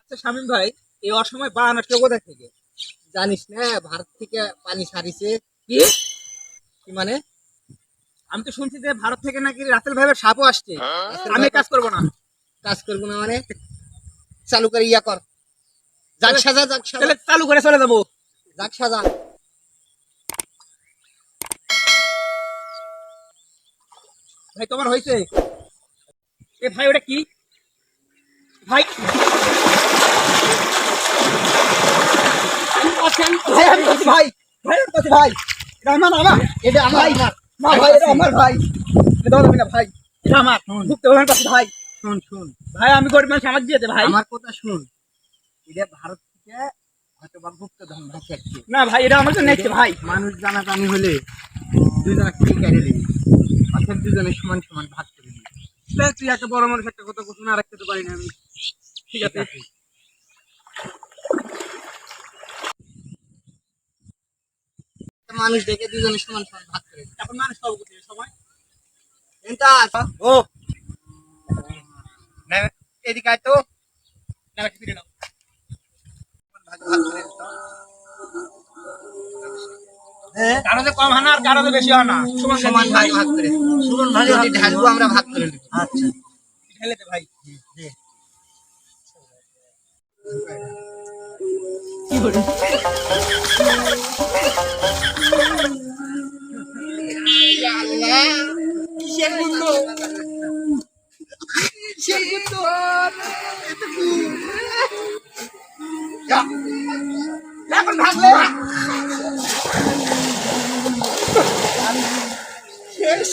আচ্ছা শামীম ভাই, এই অসময় বান আসলো কোথা থেকে? জানিস না ভারত থেকে পানি ছাড়িছে। কি কি মানে? আমি তো শুনছি যে ভারত থেকে নাকি রাসেল ভাইয়ের সাপও আসছে। আমি কাজ করব না। কাজ করবো না মানে? চালু করে ইয়া কর, যাক সাজা, যাক সাজা, তাহলে চালু করে চলে যাবো। যাক সাজা। ভাই তোমার হয়েছে? এ ভাই ওটা কি ভাই? ভাই আমি বলছি ভাই, ভাই আমি বলছি ভাই, এটা আমার আমার, এটা আমার আমার না ভাই, এটা আমার ভাই, এটা হবে না ভাই, এটা আমার মুক্ত ওখানে কাছে ভাই। শুন শুন ভাই, আমি গরিব মানুষ, আমার দিয়েছে ভাই। আমার কথা শুন, এটা ভারত থেকে হয়তো বা গুপ্ত ধন ভাসে না ভাই, এটা আমার জন্য একটু ভাই। মানুষ জানাজানি হলে দুজনে ঠিক কেড়ে দিবি, অর্থাৎ দুজনে সমান সমান ভাগ করে দিবি। তুই একটা বড় মানুষ, একটা কথা কথা না রাখতে তো পারি না আমি। ঠিক আছে, মানুষ দেখে দুজনে সমান সমান ভাগ করে দিবি। এখন মানুষ পাবো কোথায় সময়? এন্টা ও না, এদিকে আয় তো, না ফিরে নাও, ভাগ ভাগ করে দাও। কারো যে কম হয় না আর কারো যে বেশি হয় না, সমান সমান ভাগ ভাগ করে সমান ভাগে যদি ঢালবো আমরা ভাগ করে নেব। আচ্ছা ঢেলে দে ভাই। দে কি বলি? আল্লাহ, কিসের গুন্ড, কিসের গুন্ড, এটা কি? এখন ভাগলে শেষ।